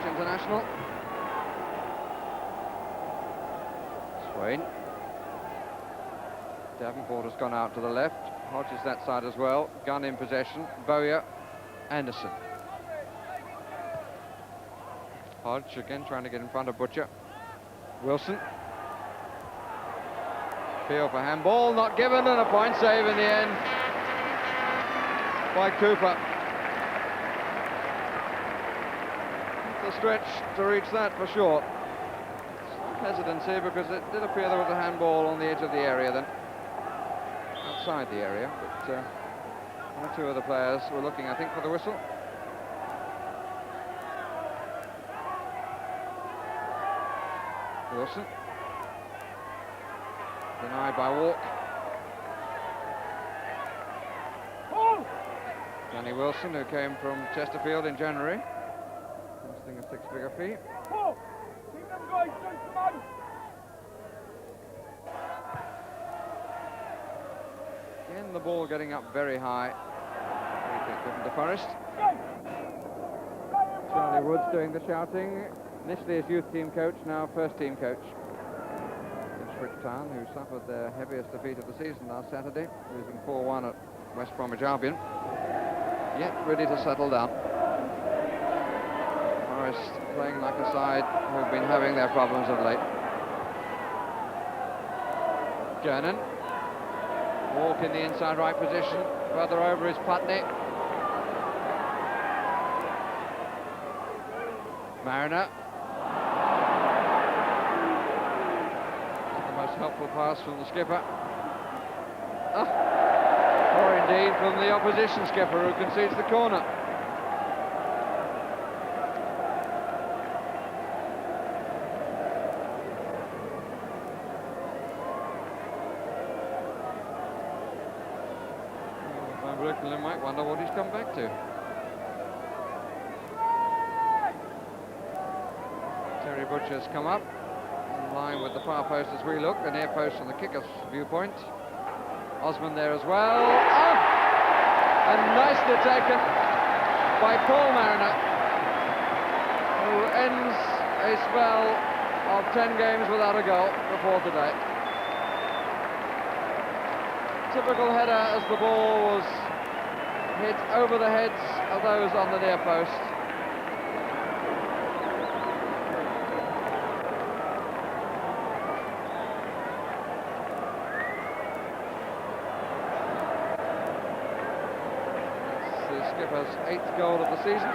Dutch international. Swain. Davenport has gone out to the left. Hodge is that side as well. Gunn in possession. Bowyer. Anderson. Hodge again trying to get in front of Butcher. Wilson. Appeal for handball, not given, and a point save in the end by Cooper. It's a stretch to reach that for sure. Some hesitancy because it did appear there was a handball on the edge of the area then. Outside the area, but one or two of the players were looking, I think, for the whistle. Wilson. Denied by Walk. Danny Wilson, who came from Chesterfield in January, costing a six-figure fee. Again, the ball getting up very high. Given to Forrest. Charlie Woods doing the shouting. Initially as youth team coach, now first team coach. Ipswich Town, who suffered their heaviest defeat of the season last Saturday, losing 4-1 at West Bromwich Albion. Yet ready to settle down. Forest playing like a side who've been having their problems of late. Gernon. Walk in the inside right position. Further over is Putney. Mariner. The most helpful pass from the skipper. Or indeed from the opposition skipper who concedes the corner. Van Breukelen might wonder what he's come back to. Terry Butcher's come up, in line with the far post as we look, the near post from the kicker's viewpoint. Osman there as well. And nicely taken by Paul Mariner, who ends a spell of 10 games without a goal before today. Typical header as the ball was hit over the heads of those on the near post. Skipper's 8th goal of the season.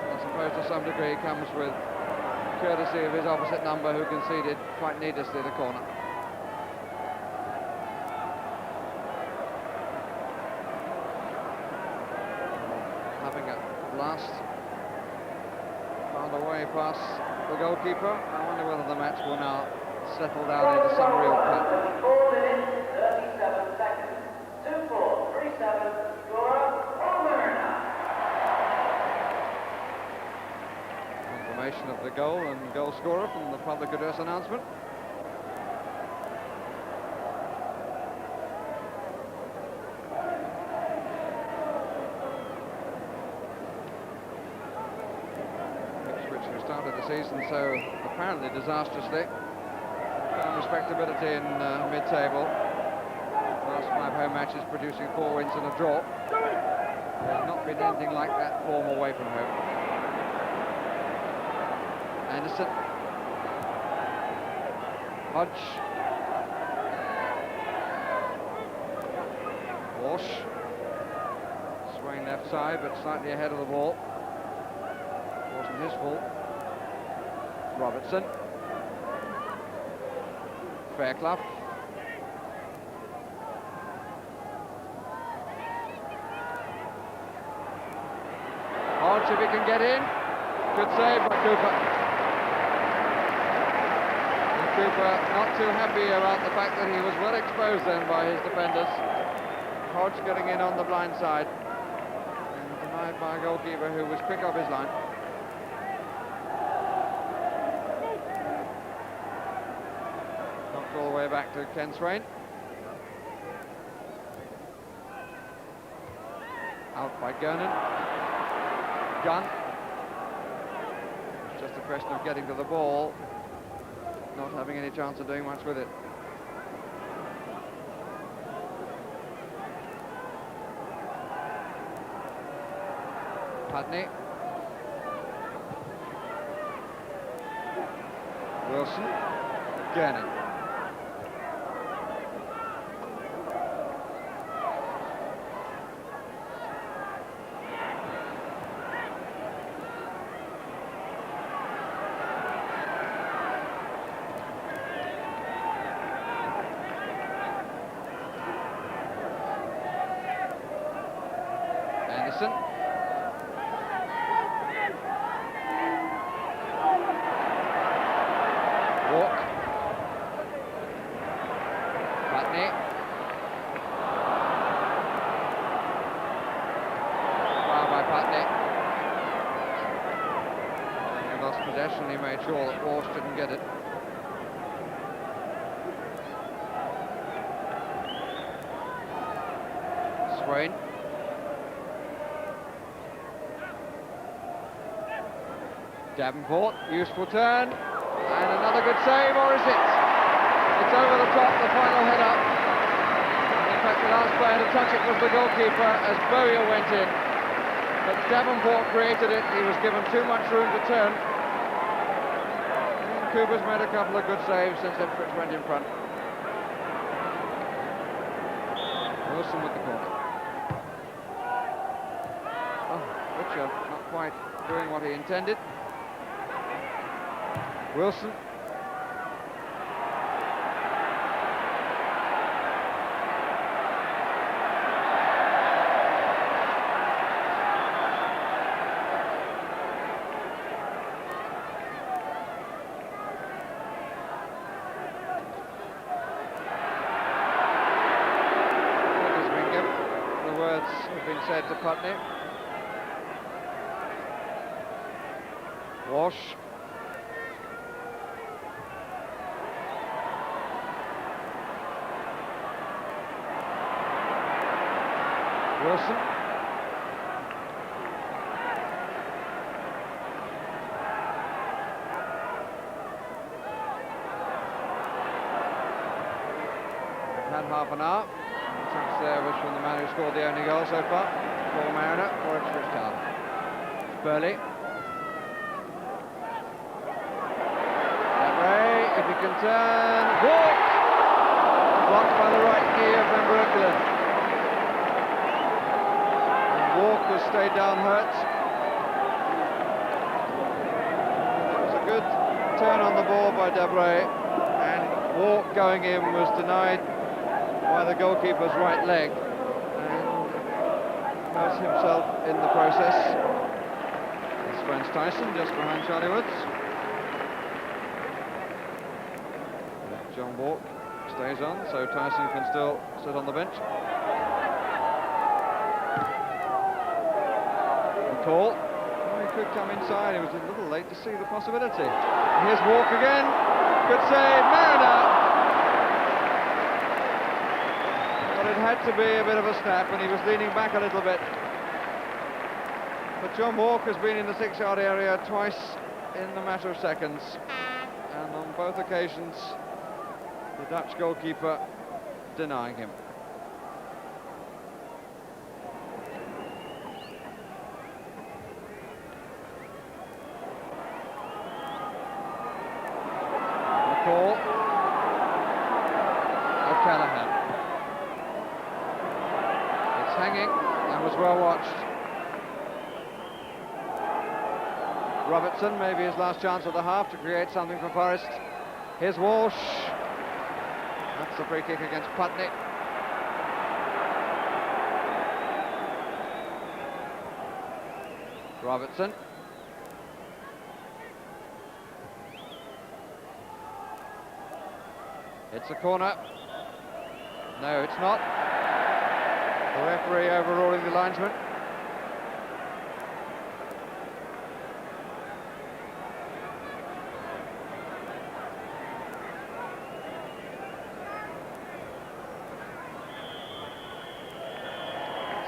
I suppose to some degree comes with courtesy of his opposite number, who conceded quite needlessly the corner. Having at last found a way past the goalkeeper, I wonder whether the match will now settle down into some real pattern. 4 minutes, 37 seconds. 2-4-3-7, scorer, Paul Mariner. Confirmation of the goal and goal scorer from the public address announcement. Ipswich, who started the season so apparently disastrously, found respectability in mid-table. Last 5 home matches producing 4 wins and a draw. There's not been anything like that form away from home. Anderson. Hodge. Walsh. Swain left side, but slightly ahead of the ball. Wasn't his fault. Robertson. Fairclough. Hodge, if he can get in. Good save by Cooper. And Cooper not too happy about the fact that he was well exposed then by his defenders. Hodge getting in on the blind side. And denied by a goalkeeper who was quick off his line. Knocked all the way back to Ken Swain. Out by Gernon. gun. It's just a question of getting to the ball, not having any chance of doing much with it. Putney. Wilson. Gurney. Anderson. Walk. Putney. Foul by Putney. He lost possession, he made sure that Walsh didn't get it. Swain. Davenport, useful turn, and another good save, or is it? It's over the top, the final header. In fact, the last player to touch it was the goalkeeper as Bowyer went in. But Davenport created it, he was given too much room to turn. And Cooper's made a couple of good saves since Ipswich went in front. Wilson with the corner. Oh, Richard not quite doing what he intended. Wilson. The words have been said to Putney. Walsh. Wilson. We've had half an hour. Attack service from the man who scored the only goal so far, Paul Mariner, for Ipswich Town. Burley. Ray, if he can turn. Walk! Blocked by the right knee of Van Breukelen. Walk has stayed down hurt. It was a good turn on the ball by Debray, and Walk going in was denied by the goalkeeper's right leg, and hurt himself in the process. It's Spence Tyson just behind Charlie Woods. John Walk stays on, so Tyson can still sit on the bench. Call. Oh, he could come inside. He was a little late to see the possibility. Here's Walk again. Good save, Mariner. But it had to be a bit of a snap, and he was leaning back a little bit. But John Walk has been in the 6-yard area twice in the matter of seconds, and on both occasions, the Dutch goalkeeper denying him. Call. O'Callaghan. It's hanging and was well watched. Robertson, maybe his last chance of the half to create something for Forest. Here's Walsh. That's the free kick against Putney. Robertson. It's a corner. No, it's not. The referee overruling the linesman.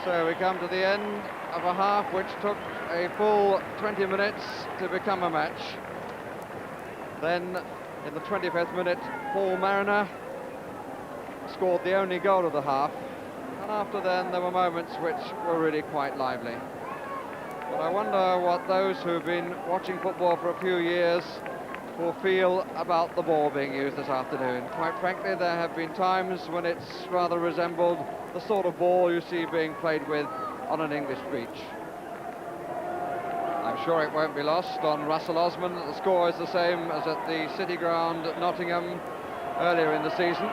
So we come to the end of a half which took a full 20 minutes to become a match. Then, in the 25th minute, Paul Mariner scored the only goal of the half. And after then, there were moments which were really quite lively. But I wonder what those who've been watching football for a few years will feel about the ball being used this afternoon. Quite frankly, there have been times when it's rather resembled the sort of ball you see being played with on an English beach. I'm sure it won't be lost on Russell Osman that the score is the same as at the City Ground at Nottingham earlier in the season.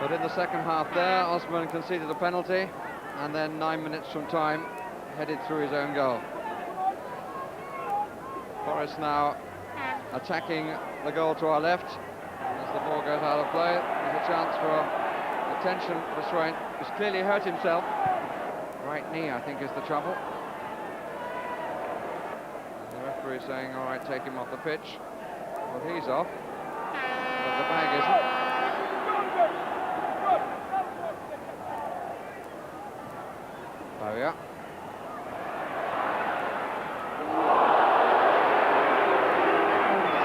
But in the second half there, Osman conceded a penalty, and then 9 minutes from time, headed through his own goal. Forrest now attacking the goal to our left. As the ball goes out of play, there's a chance for attention restraint. He's clearly hurt himself. Right knee, I think, is the trouble. And the referee saying, all right, take him off the pitch. Well, he's off, but the bag isn't. There we are.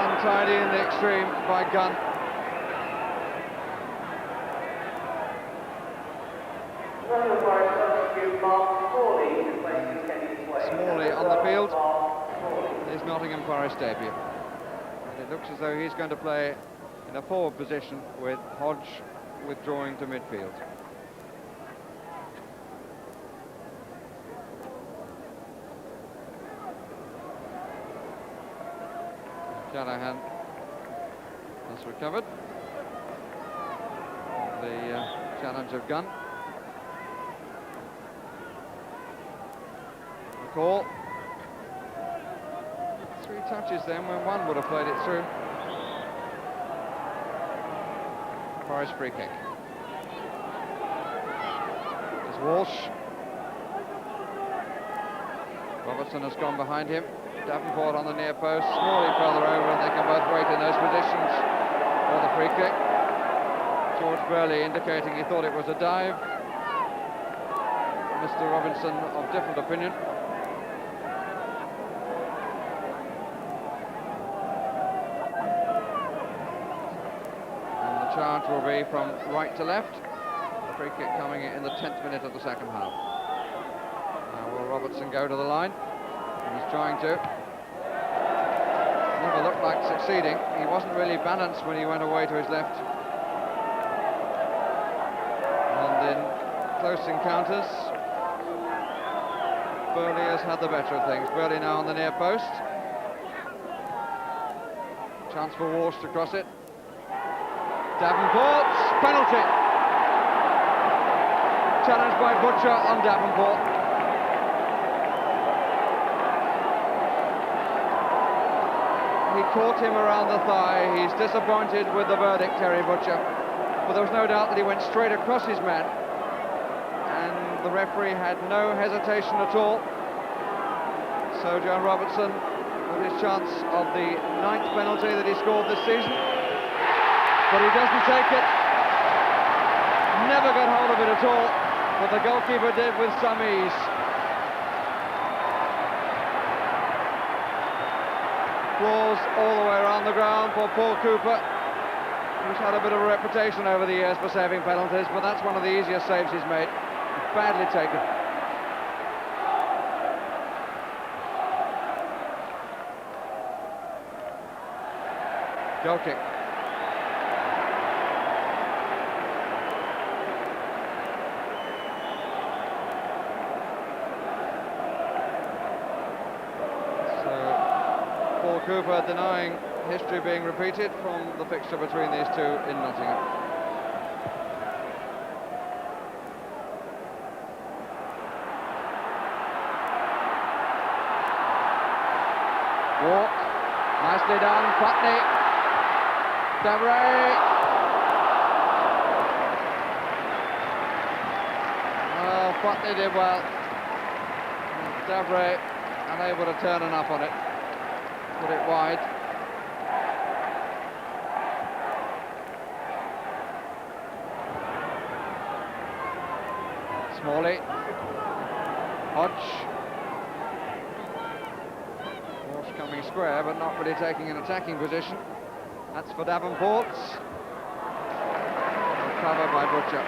Untidy in the extreme by Gunn. Smalley on the field. His Nottingham Forest debut. And it looks as though he's going to play in a forward position with Hodge withdrawing to midfield. Shanahan has recovered the challenge of Gunn. The call. 3 touches then when one would have played it through. Forest free kick. There's Walsh. Robertson has gone behind him. Davenport on the near post, Smalley further over, and they can both wait in those positions for the free kick. George Burley indicating he thought it was a dive. Mr. Robinson of different opinion. And the charge will be from right to left. The free kick coming in the 10th minute of the second half. Now will Robertson go to the line? He's trying to. Never looked like succeeding. He wasn't really balanced when he went away to his left. And in close encounters, Burley has had the better of things. Burley now on the near post. Chance for Walsh to cross it. Davenport, penalty. Challenged by Butcher on Davenport. He caught him around the thigh. He's disappointed with the verdict, Terry Butcher. But there was no doubt that he went straight across his man. And the referee had no hesitation at all. So John Robertson with his chance of the 9th penalty that he scored this season. But he doesn't take it. Never got hold of it at all. But the goalkeeper did with some ease. Applause all the way around the ground for Paul Cooper, who's had a bit of a reputation over the years for saving penalties, but that's one of the easiest saves he's made. Badly taken. Goal kick. Cooper denying history being repeated from the fixture between these two in Nottingham. Walk, nicely done, Putney, Davray. Well, Putney did well. Davray unable to turn enough on it. Put it wide. Smalley. Hodge. Walsh coming square, but not really taking an attacking position. That's for Davenport. Covered by Butcher.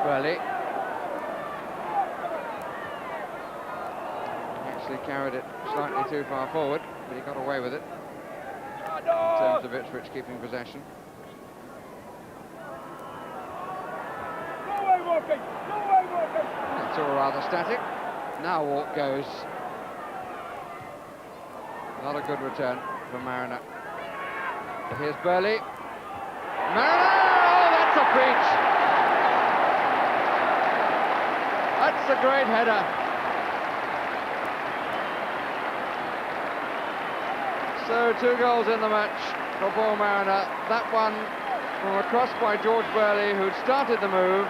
Burley. He actually carried it slightly too far forward, but he got away with it. In terms of Ipswich keeping possession. It's all rather static. Now walk goes. Not a good return from Mariner. But here's Burley. Mariner! Oh, that's a peach! That's a great header. So 2 goals in the match for Paul Mariner. That one from a cross by George Burley, who'd started the move.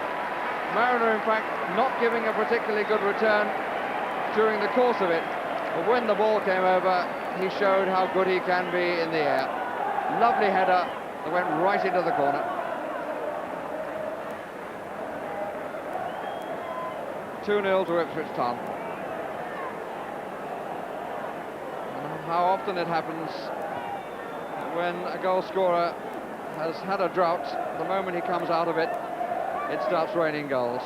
Mariner, in fact, not giving a particularly good return during the course of it. But when the ball came over, he showed how good he can be in the air. Lovely header that went right into the corner. 2-0 to Ipswich Town. How often it happens that when a goal scorer has had a drought, the moment he comes out of it, it starts raining goals.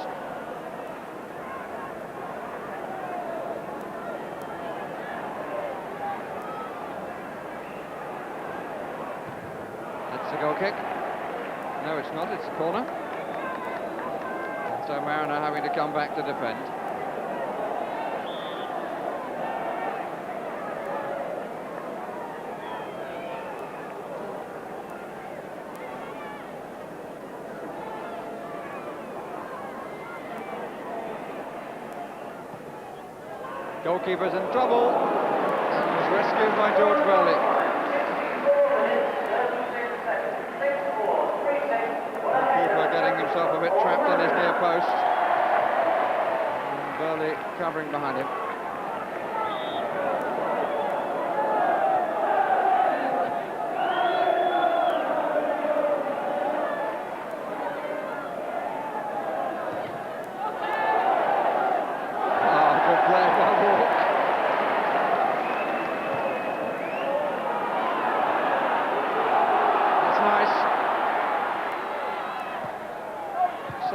It's a goal kick. No, it's not, it's a corner. So Mariner having to come back to defend. Goalkeeper's in trouble and was rescued by George Burley. Keeper getting himself a bit trapped in his near post. And Burley covering behind him.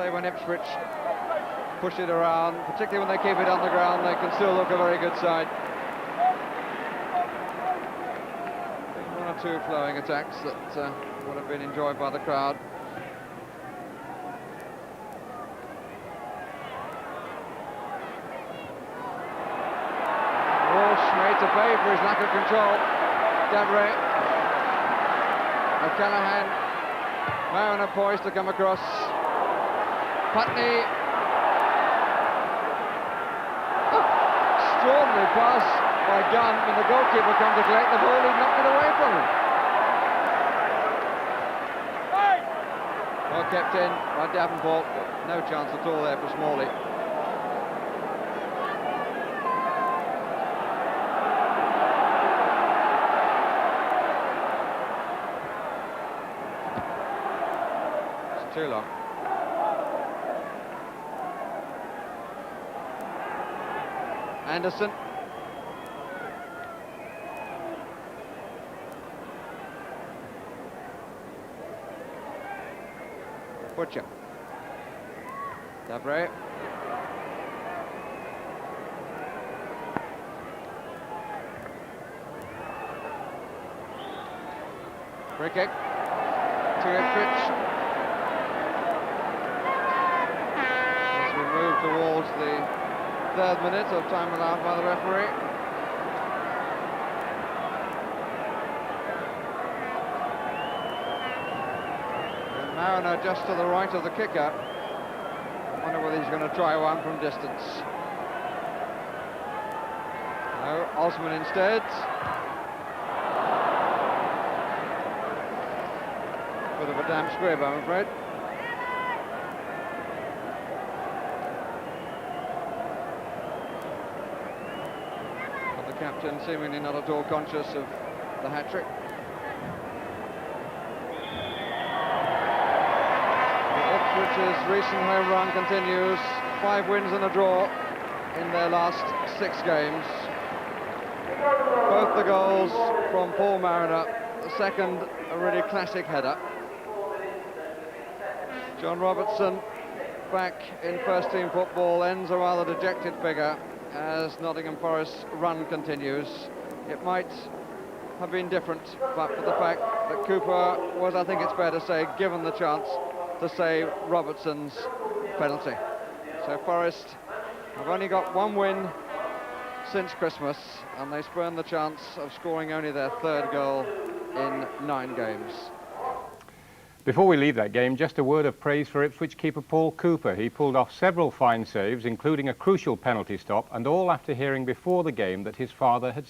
When Ipswich push it around, particularly when they keep it on the ground, they can still look a very good side. 1 or 2 flowing attacks that would have been enjoyed by the crowd. Walsh made to pay for his lack of control. Davray. O'Callaghan. Mariner poised to come across. Putney. Oh, extraordinary pass by Gunn. When the goalkeeper come to collect the ball, he knocked it away from him. Well kept in by Davenport. No chance at all there for Smalley. It's too long. Anderson. Butcher. Davray. Free kick to Ipswich. As we move towards the 3rd minute of time allowed by the referee. And Mariner just to the right of the kicker. I wonder whether he's going to try one from distance. No, Osman instead. Bit of a damp squib, I'm afraid. Captain seemingly not at all conscious of the hat-trick. Ipswich's recent home run continues. 5 wins and a draw in their last 6 games. Both the goals from Paul Mariner. The second, a really classic header. John Robertson, back in first-team football, ends a rather dejected figure as Nottingham Forest's run continues. It might have been different, but for the fact that Cooper was, I think it's fair to say, given the chance to save Robertson's penalty. So Forest have only got 1 win since Christmas, and they spurn the chance of scoring only their 3rd goal in 9 games. Before we leave that game, just a word of praise for Ipswich keeper Paul Cooper. He pulled off several fine saves, including a crucial penalty stop, and all after hearing before the game that his father had